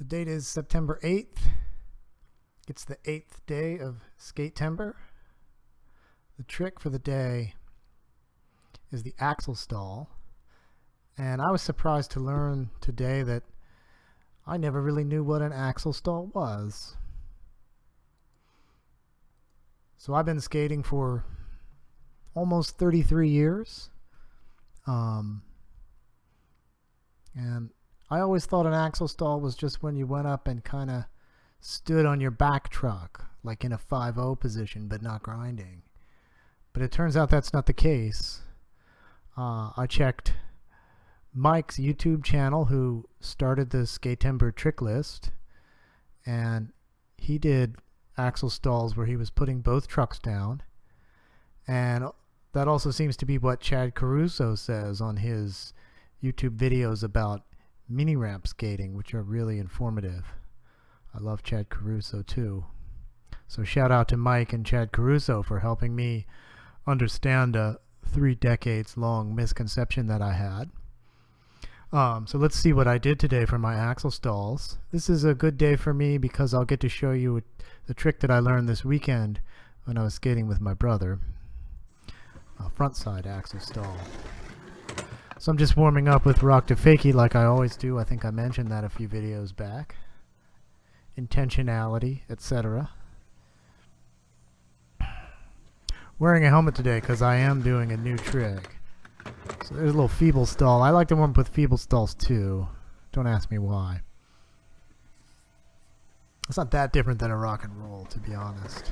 date is September 8th. It's the 8th day of Skatember. The trick for the day is the axle stall. And I was surprised to learn today that I never really knew what an axle stall was. So I've been skating for almost 33 years. And I always thought an axle stall was just when you went up and kind of stood on your back truck, like in a 5-0 position, but not grinding. But it turns out that's not the case. I checked Mike's YouTube channel, who started the Skatember trick list, and he did axle stalls where he was putting both trucks down. And that also seems to be what Chad Caruso says on his YouTube videos about mini ramp skating, which are really informative. I love Chad Caruso too. So shout out to Mike and Chad Caruso for helping me understand a 3 decades long misconception that I had. So let's see what I did today for my axle stalls. This is a good day for me because I'll get to show you the trick that I learned this weekend when I was skating with my brother. A frontside axle stall. So I'm just warming up with rock to fakie like I always do. I think I mentioned that a few videos back. Intentionality, etc. Wearing a helmet today because I am doing a new trick. So there's a little feeble stall. I like to warm up with feeble stalls too. Don't ask me why. It's not that different than a rock and roll, to be honest.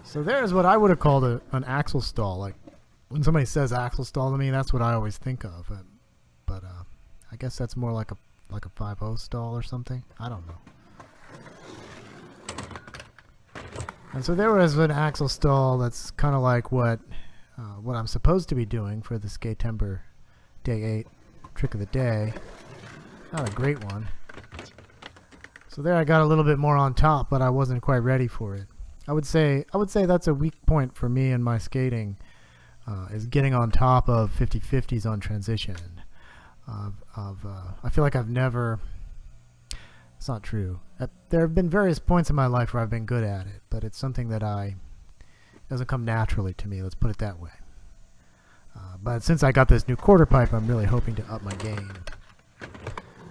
So there's what I would have called an axle stall. Like when somebody says axle stall to me, that's what I always think of. But I guess that's more like a 5-0 stall or something. I don't know. And so there was an axle stall that's kind of like what I'm supposed to be doing for the Skatember Day 8 trick of the day. Not a great one. So there I got a little bit more on top, but I wasn't quite ready for it. I would say that's a weak point for me in my skating, is getting on top of 50-50s on transition. I feel like I've never... It's not true. There have been various points in my life where I've been good at it, but it's something that doesn't come naturally to me, let's put it that way. But since I got this new quarter pipe, I'm really hoping to up my game.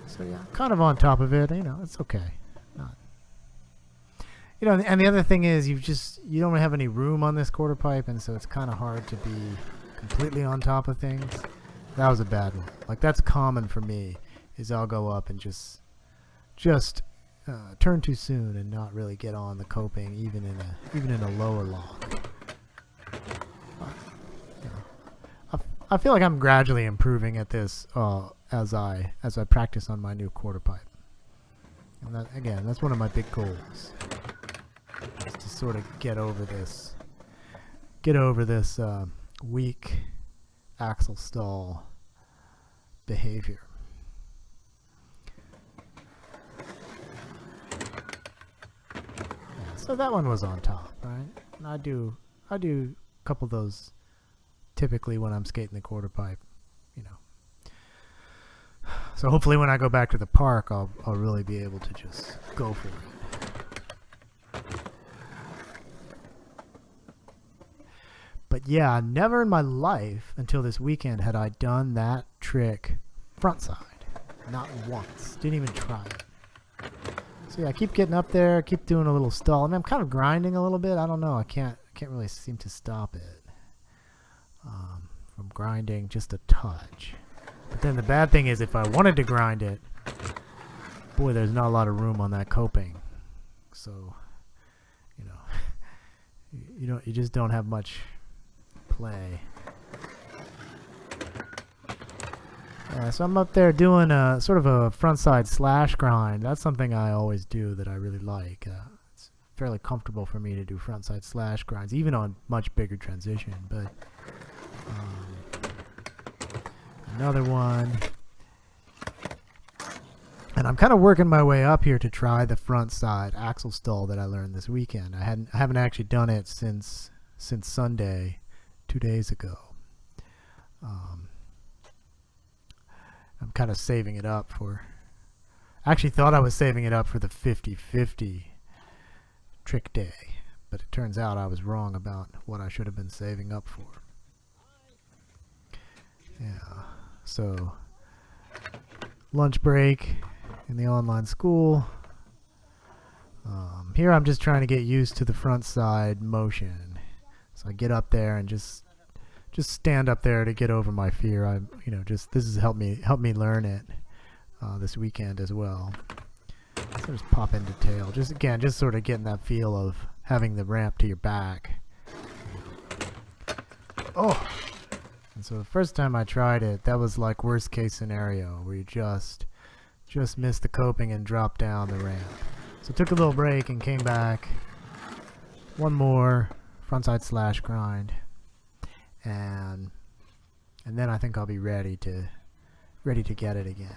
So yeah, kind of on top of it, it's okay. And the other thing is you don't have any room on this quarter pipe, and so it's kind of hard to be completely on top of things. That was a bad one. Like that's common for me, is I'll go up and just turn too soon and not really get on the coping, even in a lower lock. I feel like I'm gradually improving at this as I practice on my new quarter pipe. And that's one of my big goals. Is to sort of get over this weak axle stall behavior. So that one was on top, right? And I do a couple of those typically when I'm skating the quarter pipe, So hopefully when I go back to the park, I'll really be able to just go for it. But yeah, never in my life until this weekend had I done that trick frontside. Not once. Didn't even try it. So yeah, I keep getting up there, keep doing a little stall. I'm kind of grinding a little bit. I don't know. I can't really seem to stop it from grinding just a touch. But then the bad thing is if I wanted to grind it, boy, there's not a lot of room on that coping. So, you just don't have much play. So I'm up there doing a sort of a frontside slash grind. That's something I always do that I really like. It's fairly comfortable for me to do frontside slash grinds, even on much bigger transition. But another one, and I'm kind of working my way up here to try the frontside axle stall that I learned this weekend. I haven't actually done it since Sunday, 2 days ago. I'm kind of saving it up for I actually thought I was saving it up for the 50-50 trick day, but it turns out I was wrong about what I should have been saving up for. Yeah, so lunch break in the online school. Here I'm just trying to get used to the front side motion. So I get up there and just stand up there to get over my fear. This has helped me learn it this weekend as well. So just pop into tail. Just sort of getting that feel of having the ramp to your back. Oh! And so the first time I tried it, that was like worst case scenario, where you just missed the coping and dropped down the ramp. So took a little break and came back. One more frontside slash grind, and then I think I'll be ready to get it again.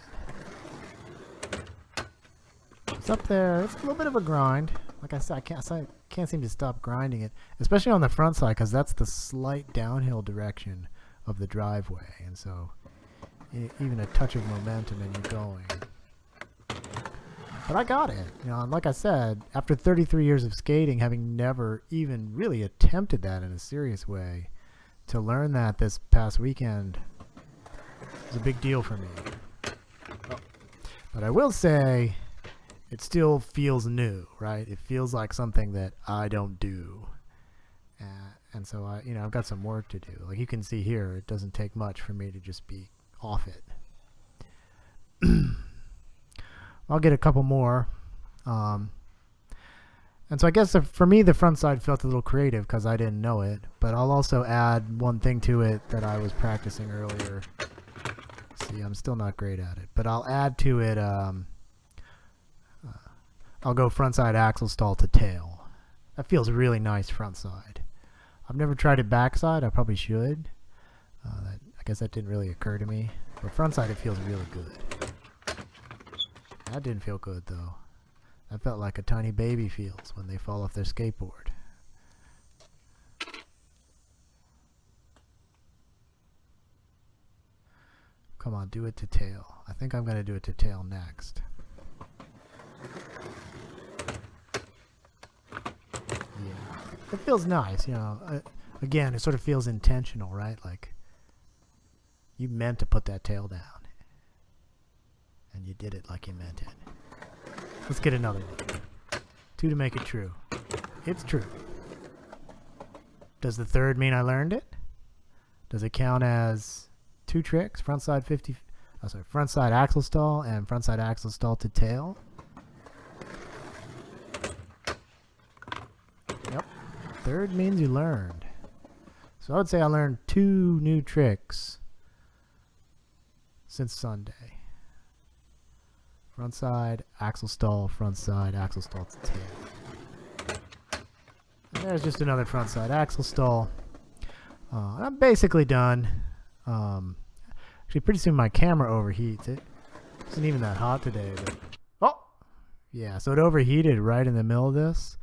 It's up there. It's a little bit of a grind. Like I said, I can't seem to stop grinding it, especially on the front side, because that's the slight downhill direction of the driveway, and so even a touch of momentum and you're going. But I got it. And like I said, after 33 years of skating, having never even really attempted that in a serious way, to learn that this past weekend was a big deal for me. Oh. But I will say, it still feels new, right? It feels like something that I don't do. And so I've got some work to do. Like you can see here, it doesn't take much for me to just be off it. I'll get a couple more. And so I guess for me, the front side felt a little creative because I didn't know it. But I'll also add one thing to it that I was practicing earlier. See, I'm still not great at it. But I'll add to it, I'll go frontside axle stall to tail. That feels really nice front side. I've never tried it backside. I probably should. I guess that didn't really occur to me. But frontside, it feels really good. That didn't feel good, though. That felt like a tiny baby feels when they fall off their skateboard. Come on, do it to tail. I think I'm going to do it to tail next. Yeah. It feels nice, again, it sort of feels intentional, right? Like you meant to put that tail down. And you did it like you meant it. Let's get another one. 2 to make it true. It's true. Does the third mean I learned it? Does it count as 2 tricks? Frontside axle stall and frontside axle stall to tail? Yep. Third means you learned. So I would say I learned 2 new tricks since Sunday. Frontside axle stall to tail. And there's just another frontside axle stall. I'm basically done. Actually, pretty soon my camera overheats. It isn't even that hot today. But, oh! Yeah, so it overheated right in the middle of this.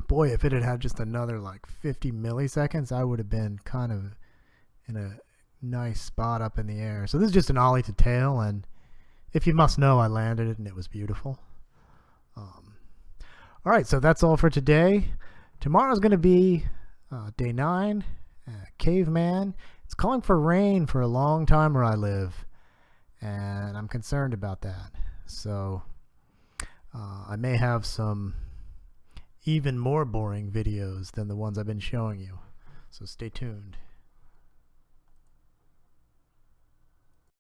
Boy, if it had had just another like 50 milliseconds, I would have been kind of in a nice spot up in the air. So this is just an ollie to tail, and if you must know, I landed it and it was beautiful. All right, so that's all for today. Tomorrow's going to be day 9, Caveman. It's calling for rain for a long time where I live, and I'm concerned about that. So I may have some even more boring videos than the ones I've been showing you. So stay tuned.